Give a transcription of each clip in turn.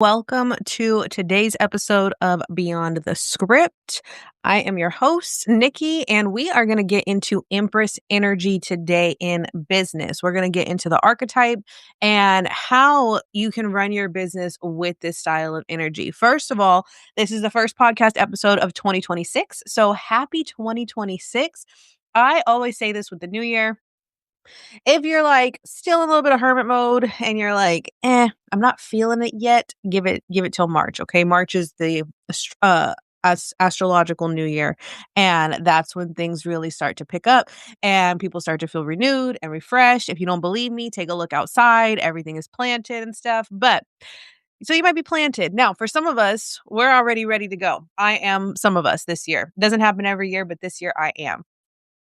Welcome to today's episode of Beyond the Script. I am your host, Nikki, and we are going to get into Empress energy today in business. We're going to get into the archetype and how you can run your business with this style of energy. First of all, this is the first podcast episode of 2026. So happy 2026. I always say this with the new year. If you're like still in a little bit of hermit mode and you're like, I'm not feeling it yet, give it till March. Okay. March is the astrological new year. And that's when things really start to pick up and people start to feel renewed and refreshed. If you don't believe me, take a look outside. Everything is planted and stuff. But so you might be planted. Now, for some of us, we're already ready to go. I am some of us this year. Doesn't happen every year, but this year I am.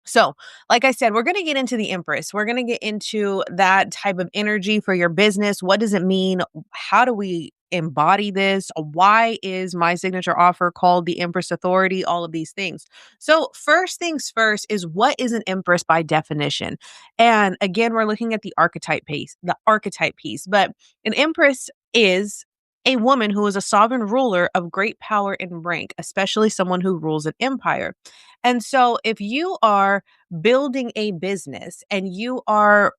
So, like I said, we're going to get into the Empress. We're going to get into that type of energy for your business. What does it mean? How do we embody this? Why is my signature offer called the Empress Authority? All of these things. So, first things first is what is an Empress by definition? And again, we're looking at the archetype piece, but an Empress is a woman who is a sovereign ruler of great power and rank, especially someone who rules an empire. And so if you are building a business and you are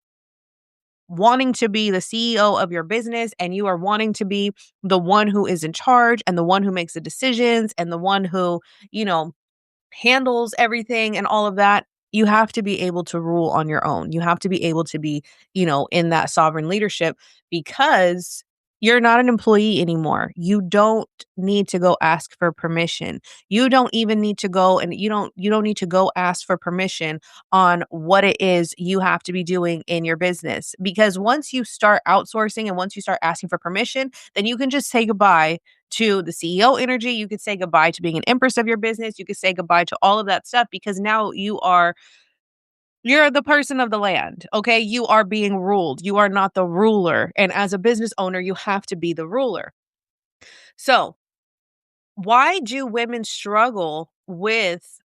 wanting to be the CEO of your business and you are wanting to be the one who is in charge and the one who makes the decisions and the one who, you know, handles everything and all of that, you have to be able to rule on your own. You have to be able to be, in that sovereign leadership because you're not an employee anymore. You don't need to go ask for permission. You don't even need to go and you don't need to go ask for permission on what it is you have to be doing in your business because once you start outsourcing and once you start asking for permission, then you can just say goodbye to the CEO energy. You could say goodbye to being an empress of your business. You could say goodbye to all of that stuff because now you're the person of the land. Okay. You are being ruled. You are not the ruler. And as a business owner, you have to be the ruler. So why do women struggle with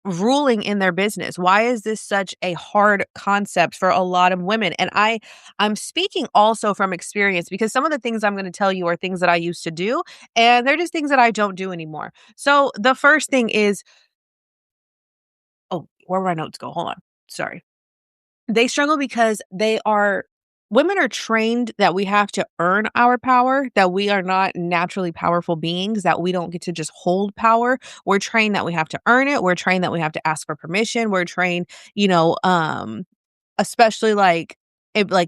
ruling in their business? Why is this such a hard concept for a lot of women? And I'm speaking also from experience because some of the things I'm going to tell you are things that I used to do and they're just things that I don't do anymore. So the first thing is, oh, where my notes go? Hold on. Sorry. They struggle because women are trained that we have to earn our power, that we are not naturally powerful beings, that we don't get to just hold power. We're trained that we have to earn it. We're trained that we have to ask for permission. We're trained, especially like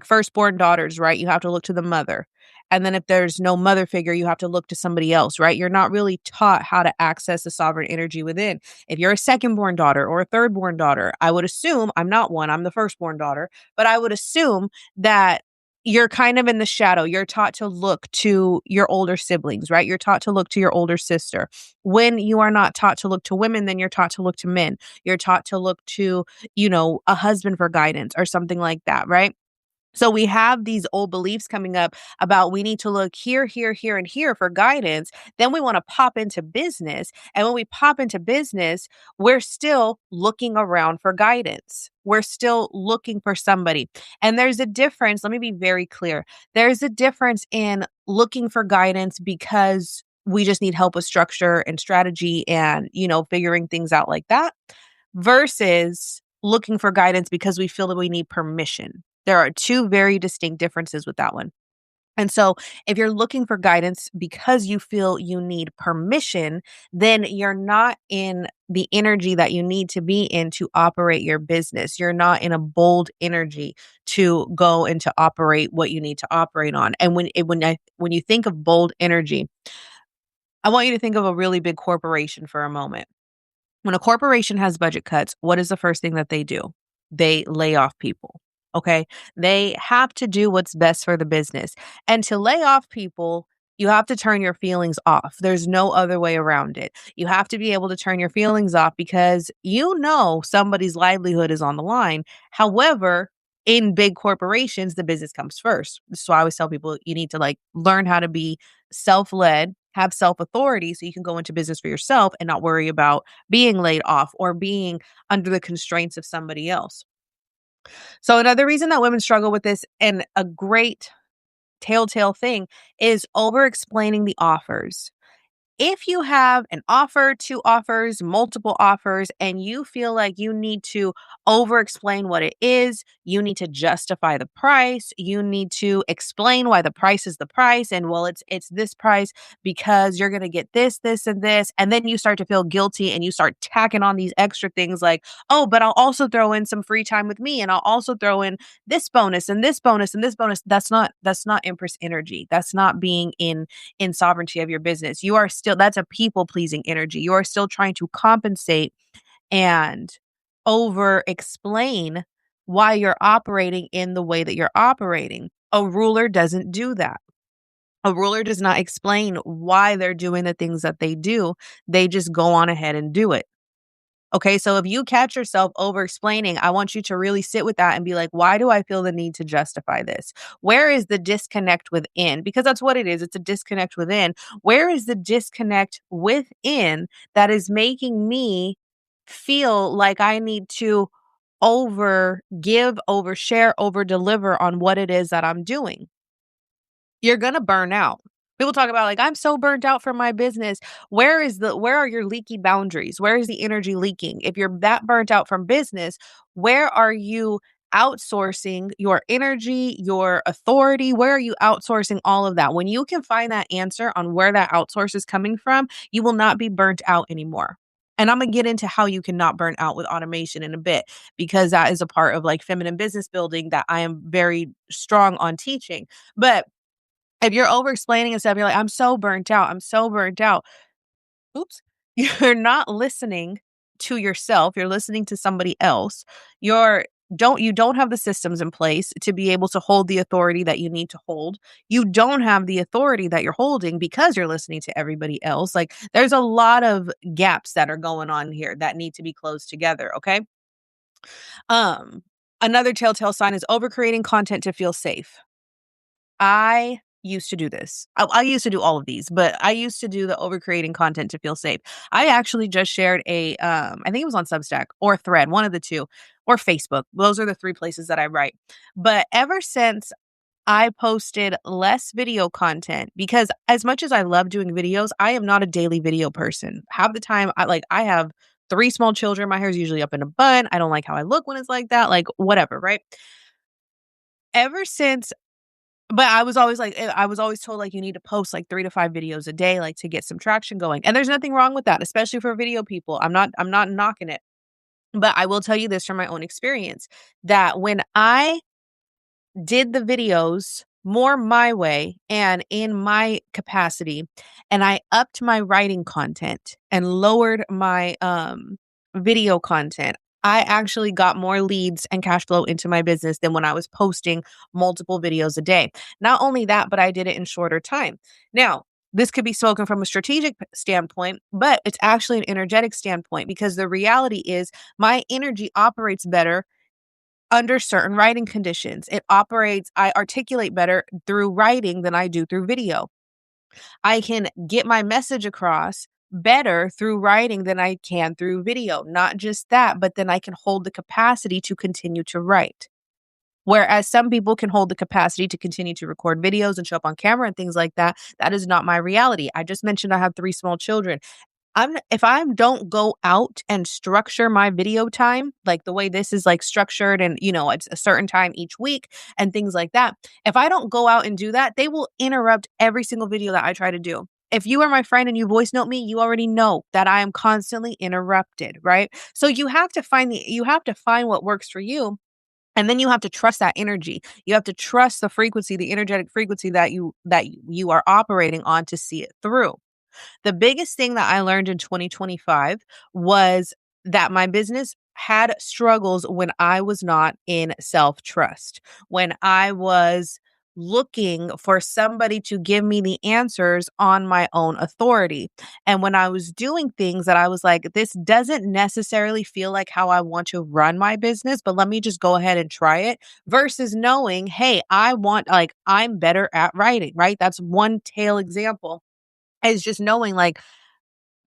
firstborn daughters, right? You have to look to the mother. And then if there's no mother figure, you have to look to somebody else, right? You're not really taught how to access the sovereign energy within. If you're a second-born daughter or a third-born daughter, I would assume, I'm not one, I'm the first-born daughter, but I would assume that you're kind of in the shadow. You're taught to look to your older siblings, right? You're taught to look to your older sister. When you are not taught to look to women, then you're taught to look to men. You're taught to look to, a husband for guidance or something like that, right? So we have these old beliefs coming up about we need to look here, here, here, and here for guidance. Then we want to pop into business. And when we pop into business, we're still looking around for guidance. We're still looking for somebody. And there's a difference. Let me be very clear. There's a difference in looking for guidance because we just need help with structure and strategy and, figuring things out like that versus looking for guidance because we feel that we need permission. There are two very distinct differences with that one. And so if you're looking for guidance because you feel you need permission, then you're not in the energy that you need to be in to operate your business. You're not in a bold energy to go and to operate what you need to operate on. And when you think of bold energy, I want you to think of a really big corporation for a moment. When a corporation has budget cuts, what is the first thing that they do? They lay off people. Okay. They have to do what's best for the business. And to lay off people, you have to turn your feelings off. There's no other way around it. You have to be able to turn your feelings off because somebody's livelihood is on the line. However, in big corporations, the business comes first. So I always tell people you need to learn how to be self-led, have self-authority so you can go into business for yourself and not worry about being laid off or being under the constraints of somebody else. So another reason that women struggle with this, and a great telltale thing is over explaining the offers. If you have an offer, two offers, multiple offers, and you feel like you need to over explain what it is, you need to justify the price, you need to explain why the price is the price, and well, it's this price because you're gonna get this, this, and then you start to feel guilty and you start tacking on these extra things like, oh, but I'll also throw in some free time with me, and I'll also throw in this bonus and this bonus and this bonus. That's not Empress energy. That's not being in sovereignty of your business. You are still, that's a people pleasing energy. You are still trying to compensate and over explain why you're operating in the way that you're operating. A ruler doesn't do that. A ruler does not explain why they're doing the things that they do. They just go on ahead and do it. Okay, so if you catch yourself over explaining, I want you to really sit with that and be like, why do I feel the need to justify this? Where is the disconnect within? Because that's what it is. It's a disconnect within. Where is the disconnect within that is making me feel like I need to over give, over share, over deliver on what it is that I'm doing? You're gonna burn out. People talk about like, I'm so burnt out from my business. Where are your leaky boundaries? Where is the energy leaking? If you're that burnt out from business, where are you outsourcing your energy, your authority? Where are you outsourcing all of that? When you can find that answer on where that outsource is coming from, you will not be burnt out anymore. And I'm gonna get into how you cannot burn out with automation in a bit, because that is a part of like feminine business building that I am very strong on teaching. But if you're over explaining and stuff, you're like, I'm so burnt out. I'm so burnt out. Oops. You're not listening to yourself. You're listening to somebody else. You don't have the systems in place to be able to hold the authority that you need to hold. You don't have the authority that you're holding because you're listening to everybody else. Like there's a lot of gaps that are going on here that need to be closed together. Okay. Um, Another telltale sign is over creating content to feel safe. I used to do this. I used to do all of these, but I used to do the over creating content to feel safe. I actually just shared I think it was on Substack or Thread, one of the two, or Facebook. Those are the three places that I write. But ever since I posted less video content, because as much as I love doing videos, I am not a daily video person. Half the time I have three small children. My hair is usually up in a bun. I don't like how I look when it's like that, like whatever, right? Ever since But I was always told, like, you need to post, like, 3 to 5 videos a day, like, to get some traction going, and there's nothing wrong with that, especially for video people. I'm not knocking it, but I will tell you this from my own experience, that when I did the videos more my way and in my capacity, and I upped my writing content and lowered my video content, I actually got more leads and cash flow into my business than when I was posting multiple videos a day. Not only that, but I did it in shorter time. Now, this could be spoken from a strategic standpoint, but it's actually an energetic standpoint, because the reality is my energy operates better under certain writing conditions. I articulate better through writing than I do through video. I can get my message across better through writing than I can through video. Not just that, but then I can hold the capacity to continue to write. Whereas some people can hold the capacity to continue to record videos and show up on camera and things like that. That is not my reality. I just mentioned I have three small children. If I don't go out and structure my video time, like the way this is like structured and, it's a certain time each week and things like that. If I don't go out and do that, they will interrupt every single video that I try to do. If you are my friend and you voice note me, you already know that I am constantly interrupted, right? So you have to find what works for you. And then you have to trust that energy. You have to trust the frequency, the energetic frequency that you are operating on to see it through. The biggest thing that I learned in 2025 was that my business had struggles when I was not in self-trust, when I was looking for somebody to give me the answers on my own authority. And when I was doing things that I was like, this doesn't necessarily feel like how I want to run my business, but let me just go ahead and try it, versus knowing, hey, I'm better at writing, right? That's one tail example, is just knowing like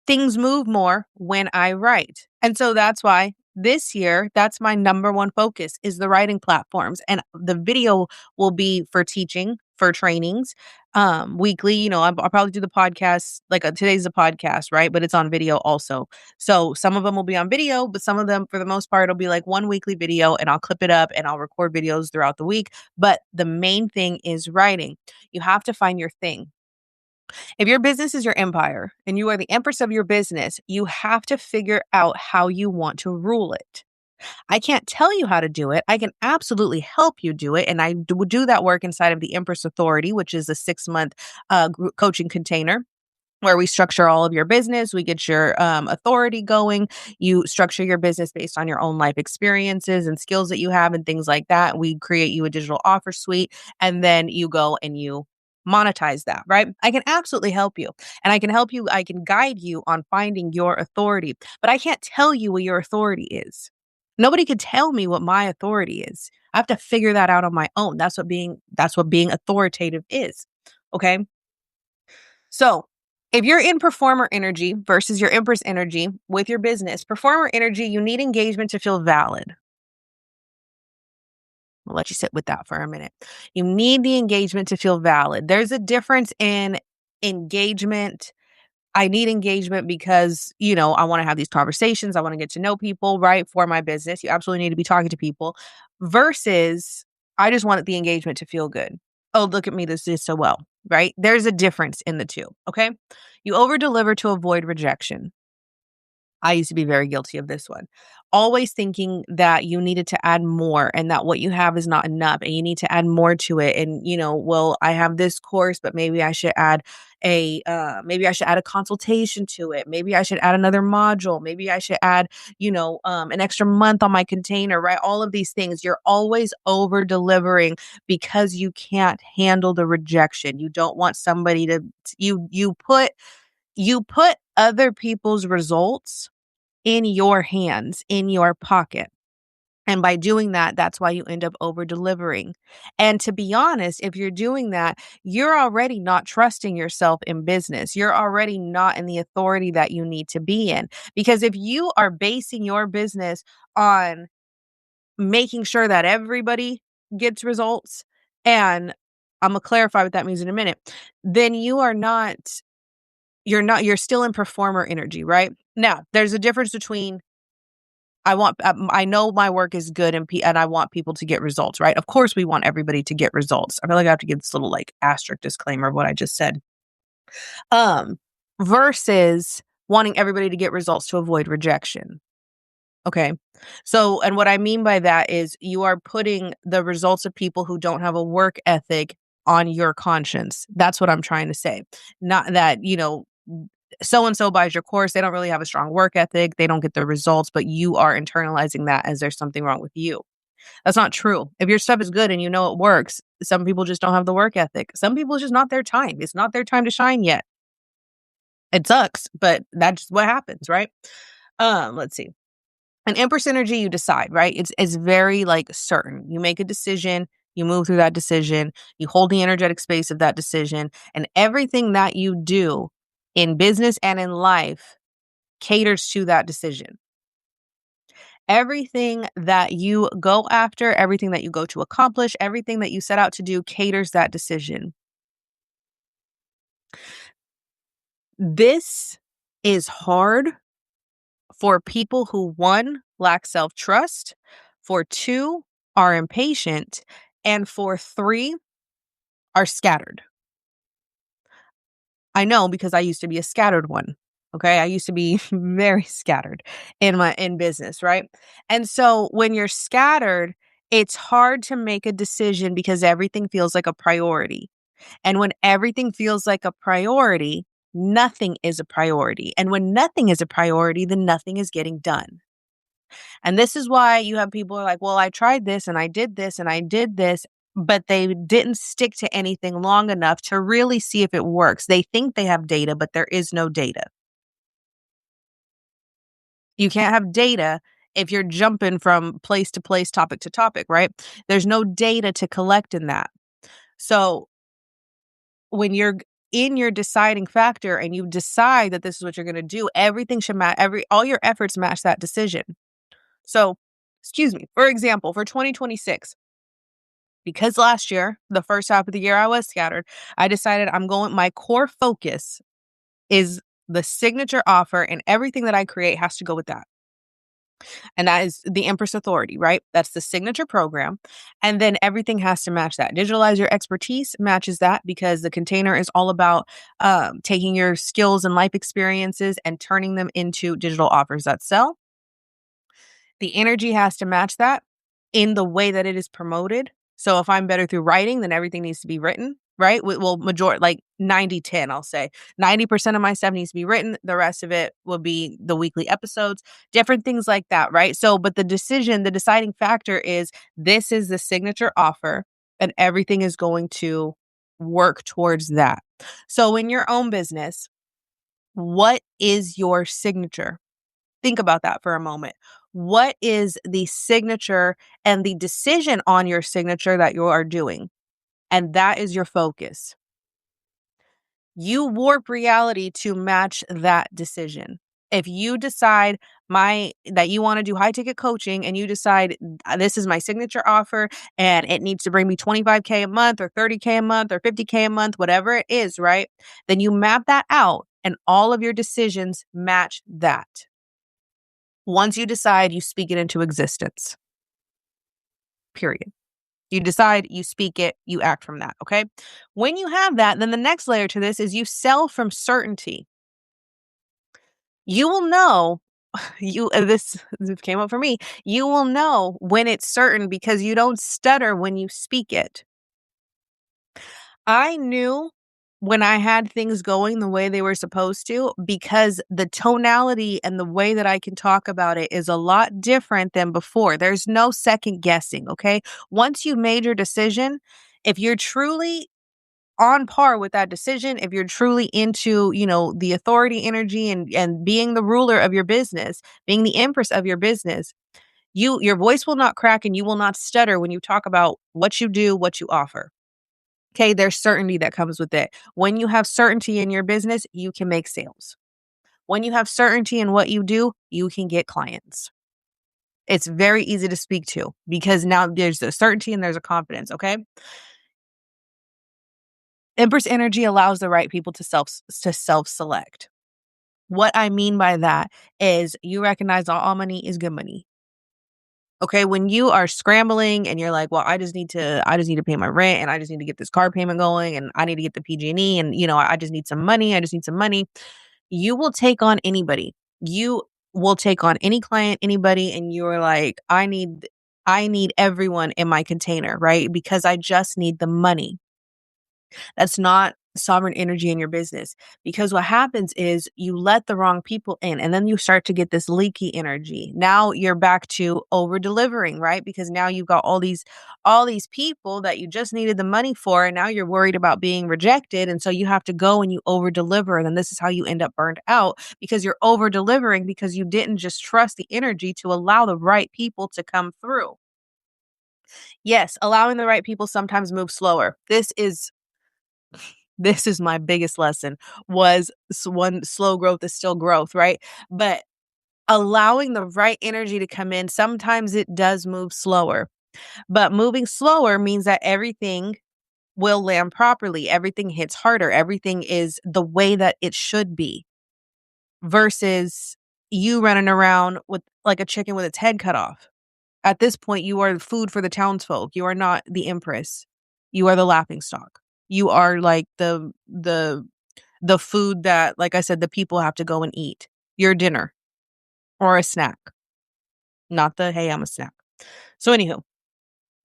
things move more when I write. And so that's why this year, that's my number one focus, is the writing platforms. And the video will be for teaching. for trainings, weekly. I'll probably do the podcast, like, today's a podcast, right? But it's on video also. So some of them will be on video, but some of them, for the most part, it'll be like one weekly video, and I'll clip it up and I'll record videos throughout the week. But the main thing is writing. You have to find your thing. If your business is your empire and you are the empress of your business, you have to figure out how you want to rule it. I can't tell you how to do it. I can absolutely help you do it. And I would do that work inside of the Empress Authority, which is a 6-month group coaching container where we structure all of your business. We get your authority going. You structure your business based on your own life experiences and skills that you have and things like that. We create you a digital offer suite, and then you go and you monetize that, right? I can absolutely help you, and I can help you. I can guide you on finding your authority, but I can't tell you what your authority is. Nobody could tell me what my authority is. I have to figure that out on my own. That's what being authoritative is. Okay? So, if you're in performer energy versus your empress energy with your business, performer energy, you need engagement to feel valid. I'll let you sit with that for a minute. You need the engagement to feel valid. There's a difference in engagement. I need engagement because, I want to have these conversations. I want to get to know people, right? For my business. You absolutely need to be talking to people versus I just want the engagement to feel good. Oh, look at me. This is so well, right? There's a difference in the two. Okay. You over deliver to avoid rejection. I used to be very guilty of this one. Always thinking that you needed to add more and that what you have is not enough and you need to add more to it. And, well, I have this course, but maybe I should add a consultation to it. Maybe I should add another module. Maybe I should add, an extra month on my container, right? All of these things. You're always over delivering because you can't handle the rejection. You don't want somebody to, you put other people's results in your hands, in your pocket. And by doing that, that's why you end up over delivering. And to be honest, if you're doing that, you're already not trusting yourself in business. You're already not in the authority that you need to be in. Because if you are basing your business on making sure that everybody gets results, and I'm going to clarify what that means in a minute, then you're still in performer energy, right? Now, there's a difference between I know my work is good and I want people to get results, right? Of course, we want everybody to get results. I feel like I have to give this little like asterisk disclaimer of what I just said. Versus wanting everybody to get results to avoid rejection. Okay. So, and what I mean by that is you are putting the results of people who don't have a work ethic on your conscience. That's what I'm trying to say. Not that, so and so buys your course, they don't really have a strong work ethic, they don't get the results, but you are internalizing that as there's something wrong with you. That's not true. If your stuff is good and it works, some people just don't have the work ethic. Some people, it's just not their time. It's not their time to shine yet. It sucks, but that's what happens, right? Let's see. An Empress energy, you decide, right? It's very like certain. You make a decision, you move through that decision, you hold the energetic space of that decision, and everything that you do in business and in life caters to that decision. Everything that you go after, everything that you go to accomplish, everything that you set out to do caters that decision. This is hard for people who, 1, lack self-trust, for 2, are impatient, and for 3, are scattered. I know because I used to be a scattered one. Okay. I used to be very scattered in business. Right. And so when you're scattered, it's hard to make a decision because everything feels like a priority. And when everything feels like a priority, nothing is a priority. And when nothing is a priority, then nothing is getting done. And this is why you have people who are like, well, I tried this and I did this and I did this, but they didn't stick to anything long enough to really see if it works. They think they have data, but there is no data. You can't have data if you're jumping from place to place, topic to topic, right? There's no data to collect in that. So when you're in your deciding factor and you decide that this is what you're going to do, everything should match, all your efforts match that decision. So, excuse me, for example, for 2026, Because last year, the first half of the year I was scattered, I decided my core focus is the signature offer, and everything that I create has to go with that. And that is the Empress Authority, right? That's the signature program. And then everything has to match that. Digitalize Your Expertise matches that because the container is all about taking your skills and life experiences and turning them into digital offers that sell. The energy has to match that in the way that it is promoted. So if I'm better through writing, then everything needs to be written, right? Well, majority like 90-10, I'll say. 90% of my stuff needs to be written. The rest of it will be the weekly episodes, different things like that, right? So, but the deciding factor is this is the signature offer and everything is going to work towards that. So in your own business, what is your signature? Think about that for a moment. What is the signature and the decision on your signature that you are doing? And that is your focus. You warp reality to match that decision. If you decide that you want to do high ticket coaching and you decide this is my signature offer and it needs to bring me 25K a month or 30K a month or 50K a month, whatever it is, right? Then you map that out and all of your decisions match that. Once you decide, you speak it into existence. Period. You decide, you speak it, you act from that, okay? When you have that, then the next layer to this is you sell from certainty. You will know, this came up for me, you will know when it's certain because you don't stutter when you speak it. I knew when I had things going the way they were supposed to because the tonality and the way that I can talk about it is a lot different than before. There's no second guessing, okay? Once you made your decision, if you're truly on par with that decision, if you're truly into, the authority energy and being the ruler of your business, being the empress of your business, your voice will not crack and you will not stutter when you talk about what you do, what you offer. Okay, there's certainty that comes with it. When you have certainty in your business, you can make sales. When you have certainty in what you do, you can get clients. It's very easy to speak to because now there's a certainty and there's a confidence, okay? Empress energy allows the right people to self-select. What I mean by that is you recognize all money is good money. Okay, when you are scrambling and you're like, well, I just need to pay my rent and I just need to get this car payment going and I need to get the PG&E and I just need some money. I just need some money. You will take on anybody. You will take on any client, anybody, and you're like, I need everyone in my container, right? Because I just need the money. That's not sovereign energy in your business because what happens is you let the wrong people in and then you start to get this leaky energy. Now you're back to over delivering, right? Because now you've got all these people that you just needed the money for and now you're worried about being rejected and so you have to go and you over deliver and then this is how you end up burned out because you're over delivering because you didn't just trust the energy to allow the right people to come through. Yes, allowing the right people sometimes moves slower. This is my biggest lesson was one slow growth is still growth, right? But allowing the right energy to come in, sometimes it does move slower. But moving slower means that everything will land properly. Everything hits harder. Everything is the way that it should be versus you running around with like a chicken with its head cut off. At this point, you are food for the townsfolk. You are not the empress. You are the laughing stock. You are like the food that, like I said, the people have to go and eat. Your dinner or a snack, not the hey, I'm a snack. So anywho,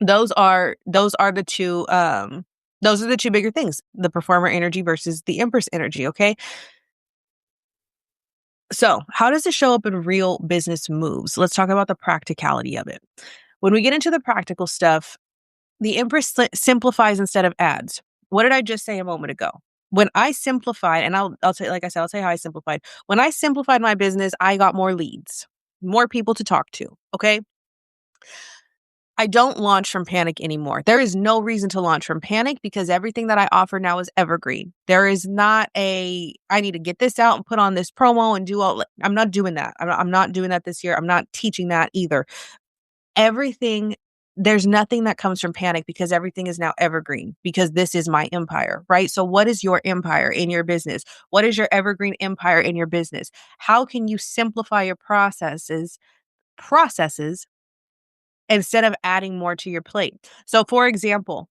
those are the two bigger things: the performer energy versus the empress energy. Okay, so how does it show up in real business moves? Let's talk about the practicality of it. When we get into the practical stuff, the Empress simplifies instead of adds. What did I just say a moment ago? When I simplified, and I'll tell you, like I said, I'll tell you how I simplified. When I simplified my business, I got more leads, more people to talk to. Okay. I don't launch from panic anymore. There is no reason to launch from panic because everything that I offer now is evergreen. There is not I need to get this out and put on this promo and do all, I'm not doing that. I'm not doing that this year. I'm not teaching that either. Everything there's nothing that comes from panic because everything is now evergreen because this is my empire, right? So what is your empire in your business? What is your evergreen empire in your business? How can you simplify your processes instead of adding more to your plate? So for example,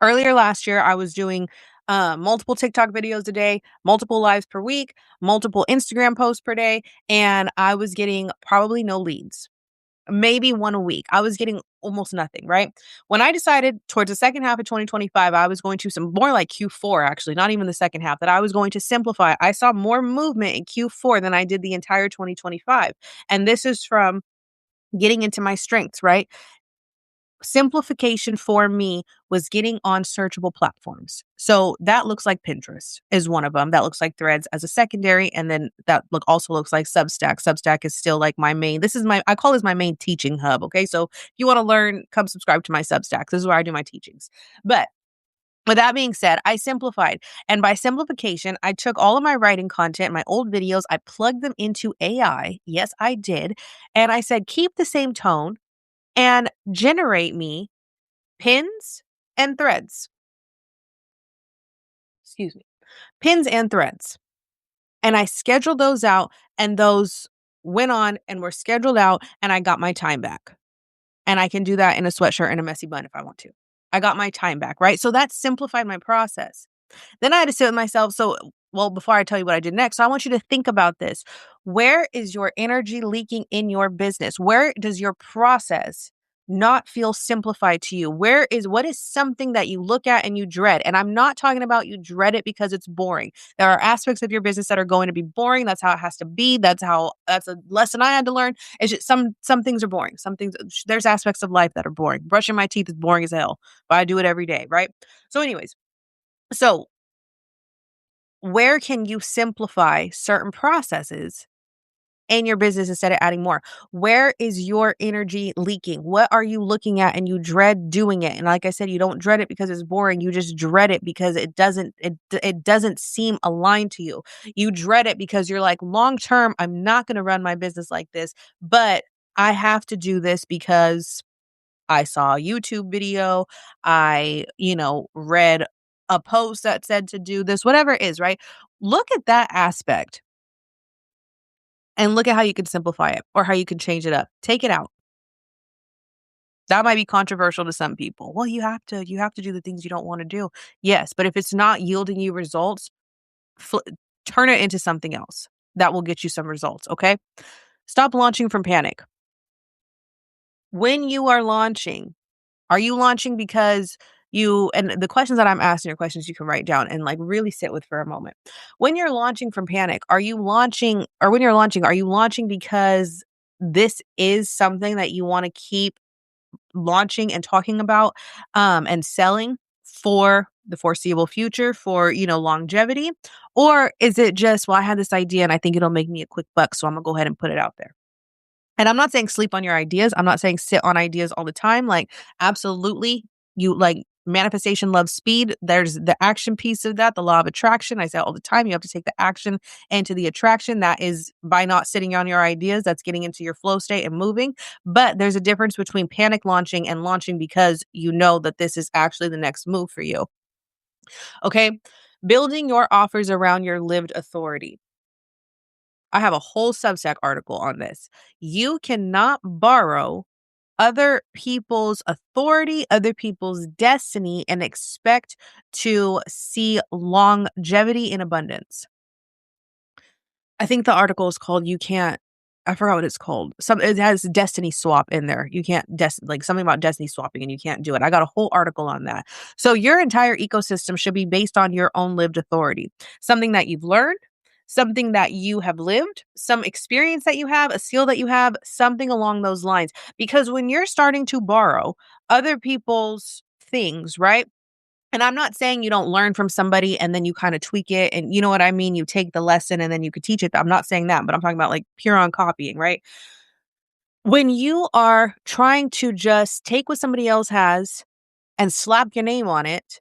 earlier last year I was doing multiple TikTok videos a day, multiple lives per week, multiple Instagram posts per day, and I was getting probably no leads, maybe one a week. I was getting almost nothing, right? When I decided towards the second half of 2025, I was going to some more like Q4, actually, not even the second half, that I was going to simplify. I saw more movement in Q4 than I did the entire 2025. And this is from getting into my strengths, right? Simplification for me was getting on searchable platforms. So that looks like Pinterest is one of them. That looks like Threads as a secondary. And then that also looks like Substack. Substack is still like my main, I call this my main teaching hub. Okay. So if you want to learn, come subscribe to my Substack. This is where I do my teachings. But with that being said, I simplified. And by simplification, I took all of my writing content, my old videos, I plugged them into AI. Yes, I did. And I said, keep the same tone and generate me pins and threads. Excuse me. Pins and threads. And I scheduled those out, and those went on and were scheduled out, and I got my time back. And I can do that in a sweatshirt and a messy bun if I want to. I got my time back, right? So that simplified my process. Then I had to sit with myself. Well, before I tell you what I did next, so I want you to think about this. Where is your energy leaking in your business? Where does your process not feel simplified to you? What is something that you look at and you dread? And I'm not talking about you dread it because it's boring. There are aspects of your business that are going to be boring. That's how it has to be. That's a lesson I had to learn. It's just some things are boring. Some things, there's aspects of life that are boring. Brushing my teeth is boring as hell, but I do it every day, right? So anyways, so where can you simplify certain processes in your business instead of adding more? Where is your energy leaking? What are you looking at and you dread doing it? And like I said, you don't dread it because it's boring. You just dread it because it doesn't seem aligned to you. You dread it because you're like, long term, I'm not going to run my business like this, but I have to do this because I saw a YouTube video. Read a post that said to do this, whatever it is, right? Look at that aspect and look at how you can simplify it or how you can change it up. Take it out. That might be controversial to some people. Well, you have to do the things you don't want to do. Yes, but if it's not yielding you results, fl- turn it into something else that will get you some results, okay? Stop launching from panic. When you are launching, are you launching because and the questions that I'm asking are questions you can write down and like really sit with for a moment. When you're launching from panic, when you're launching, are you launching because this is something that you want to keep launching and talking about and selling for the foreseeable future for, longevity? Or is it just, well, I had this idea and I think it'll make me a quick buck, so I'm gonna go ahead and put it out there? And I'm not saying sleep on your ideas. I'm not saying sit on ideas all the time. Like, absolutely, you like manifestation loves speed. There's the action piece of that, the law of attraction. I say it all the time. You have to take the action into the attraction. That is by not sitting on your ideas. That's getting into your flow state and moving. But there's a difference between panic launching and launching because you know that this is actually the next move for you. Okay. Building your offers around your lived authority. I have a whole Substack article on this. You cannot borrow other people's authority, other people's destiny, and expect to see longevity in abundance. I think the article is called I forgot what it's called. It has destiny swap in there. You can't like something about destiny swapping and you can't do it. I got a whole article on that. So your entire ecosystem should be based on your own lived authority. Something that you've learned, something that you have lived, some experience that you have, a skill that you have, something along those lines. Because when you're starting to borrow other people's things, right? And I'm not saying you don't learn from somebody and then you kind of tweak it and you know what I mean? You take the lesson and then you could teach it. I'm not saying that, but I'm talking about like pure on copying, right? When you are trying to just take what somebody else has and slap your name on it,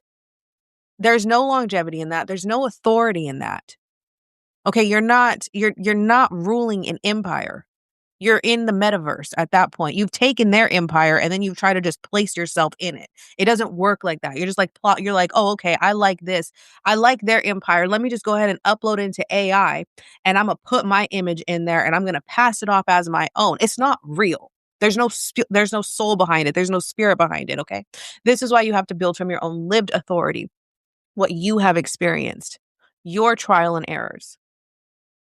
there's no longevity in that. There's no authority in that. Okay, you're not ruling an empire. You're in the metaverse at that point. You've taken their empire and then you try to just place yourself in it. It doesn't work like that. You're just like plot. You're like, oh, okay, I like this. I like their empire. Let me just go ahead and upload it into AI and I'm gonna put my image in there and I'm gonna pass it off as my own. It's not real. There's no soul behind it. There's no spirit behind it. Okay. This is why you have to build from your own lived authority, what you have experienced, your trial and errors.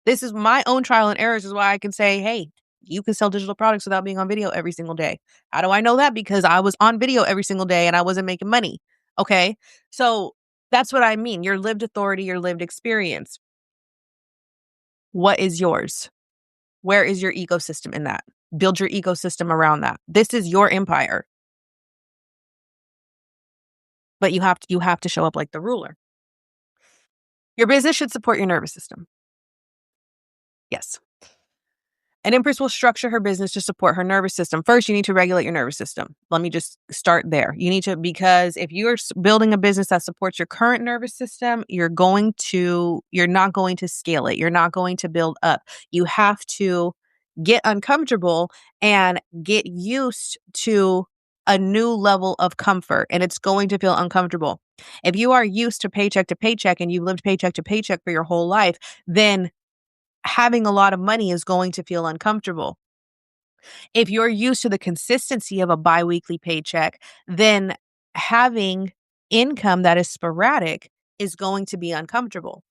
This is my own trial and errors, is why I can say, hey, you can sell digital products without being on video every single day. How do I know that? Because I was on video every single day and I wasn't making money. Okay. So that's what I mean. Your lived authority, your lived experience. What is yours? Where is your ecosystem in that? Build your ecosystem around that. This is your empire. But you have to show up like the ruler. Your business should support your nervous system. Yes. An Empress will structure her business to support her nervous system. First, you need to regulate your nervous system. Let me just start there. You need to, because if you're building a business that supports your current nervous system, you're not going to scale it. You're not going to build up. You have to get uncomfortable and get used to a new level of comfort, and it's going to feel uncomfortable. If you are used to paycheck and you've lived paycheck to paycheck for your whole life, then having a lot of money is going to feel uncomfortable. If you're used to the consistency of a biweekly paycheck, then having income that is sporadic is going to be uncomfortable.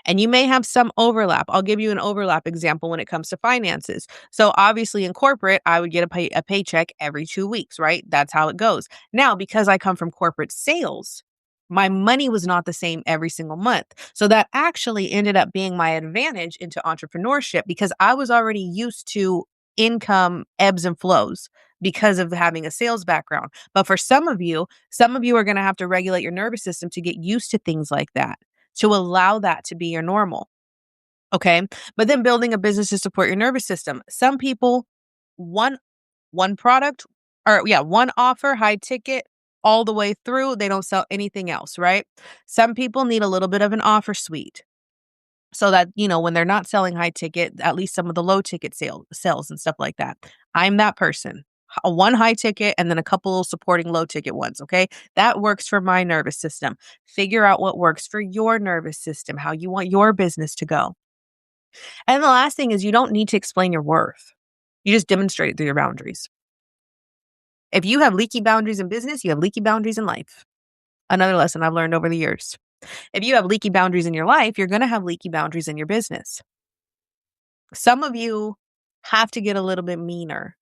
And you may have some overlap. I'll give you an overlap example when it comes to finances. So obviously in corporate, I would get a paycheck every 2 weeks, right? That's how it goes. Now, because I come from corporate sales, my money was not the same every single month. So that actually ended up being my advantage into entrepreneurship because I was already used to income ebbs and flows because of having a sales background. But for some of you are going to have to regulate your nervous system to get used to things like that, to allow that to be your normal. Okay. But then building a business to support your nervous system. Some people, one product one offer, high ticket all the way through. They don't sell anything else, right? Some people need a little bit of an offer suite so that, when they're not selling high ticket, at least some of the low ticket sales and stuff like that. I'm that person. One high ticket and then a couple supporting low ticket ones. Okay. That works for my nervous system. Figure out what works for your nervous system, how you want your business to go. And the last thing is you don't need to explain your worth. You just demonstrate it through your boundaries. If you have leaky boundaries in business, you have leaky boundaries in life. Another lesson I've learned over the years. If you have leaky boundaries in your life, you're going to have leaky boundaries in your business. Some of you have to get a little bit meaner.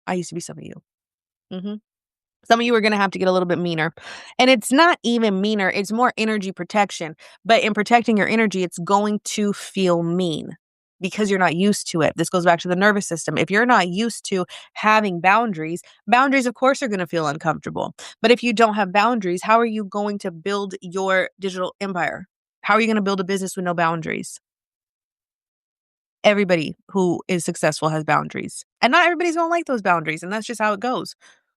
I used to be some of you. Some of you are going to have to get a little bit meaner. And it's not even meaner. It's more energy protection. But in protecting your energy, it's going to feel mean because you're not used to it. This goes back to the nervous system. If you're not used to having boundaries, of course, are going to feel uncomfortable. But if you don't have boundaries, how are you going to build your digital empire? How are you going to build a business with no boundaries? Everybody who is successful has boundaries. And not everybody's going to like those boundaries. And that's just how it goes.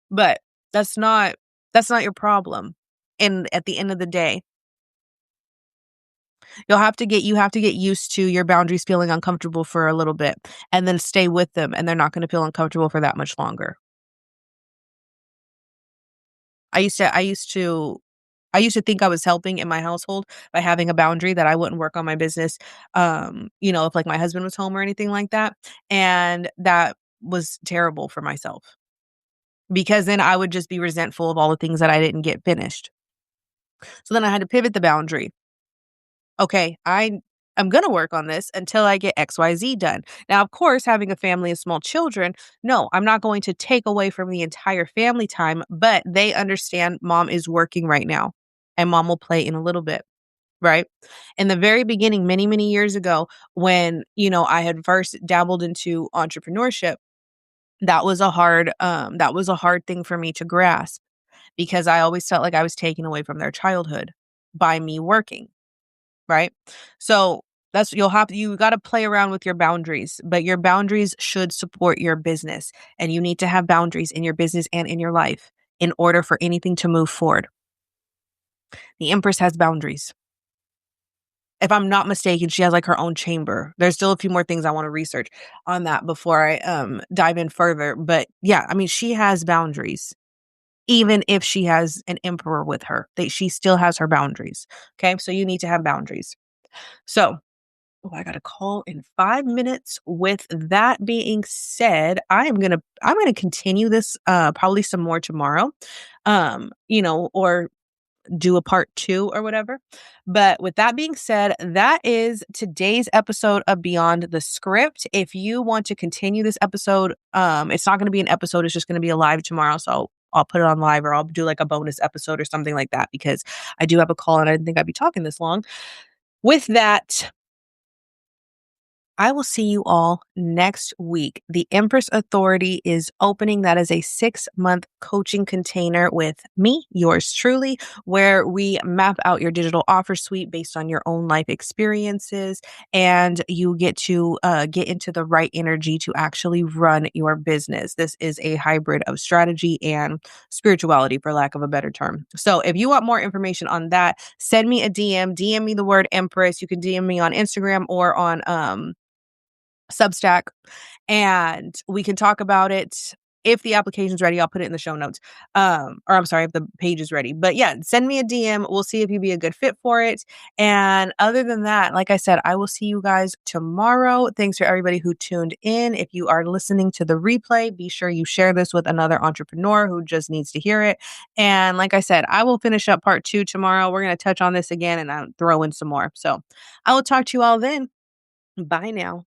But that's not your problem. And at the end of the day, you have to get used to your boundaries feeling uncomfortable for a little bit and then stay with them, and they're not going to feel uncomfortable for that much longer. I used to think I was helping in my household by having a boundary that I wouldn't work on my business, if like my husband was home or anything like that. And that was terrible for myself because then I would just be resentful of all the things that I didn't get finished. So then I had to pivot the boundary. Okay, I'm going to work on this until I get XYZ done. Now, of course, having a family of small children, no, I'm not going to take away from the entire family time, but they understand mom is working right now and mom will play in a little bit, right? In the very beginning, many, many years ago, when, I had first dabbled into entrepreneurship, that was a hard thing for me to grasp because I always felt like I was taking away from their childhood by me working. Right? So you got to play around with your boundaries, but your boundaries should support your business. And you need to have boundaries in your business and in your life in order for anything to move forward. The Empress has boundaries. If I'm not mistaken, she has, like, her own chamber. There's still a few more things I wanna research on that before I, dive in further, but, yeah, I mean, she has boundaries, even if she has an emperor with her, she still has her boundaries, okay? So you need to have boundaries. So oh, I got a call in 5 minutes. With that being said, I'm gonna continue this, probably some more tomorrow, or do a part 2 or whatever. But with that being said, that is today's episode of Beyond the Script. If you want to continue this episode, it's not going to be an episode, it's just going to be a live tomorrow. So I'll put it on live or I'll do like a bonus episode or something like that because I do have a call and I didn't think I'd be talking this long. With that, I will see you all next week. The Empress Authority is opening. That is a 6-month coaching container with me, yours truly, where we map out your digital offer suite based on your own life experiences. And you get to get into the right energy to actually run your business. This is a hybrid of strategy and spirituality, for lack of a better term. So if you want more information on that, send me a DM me the word Empress. You can DM me on Instagram or on, Substack, and we can talk about it. If the application's ready, I'll put it in the show notes. Or I'm sorry, if the page is ready. But yeah, send me a DM. We'll see if you'd be a good fit for it. And other than that, like I said, I will see you guys tomorrow. Thanks for everybody who tuned in. If you are listening to the replay, be sure you share this with another entrepreneur who just needs to hear it. And like I said, I will finish up part 2 tomorrow. We're going to touch on this again and I'll throw in some more. So I will talk to you all then. Bye now.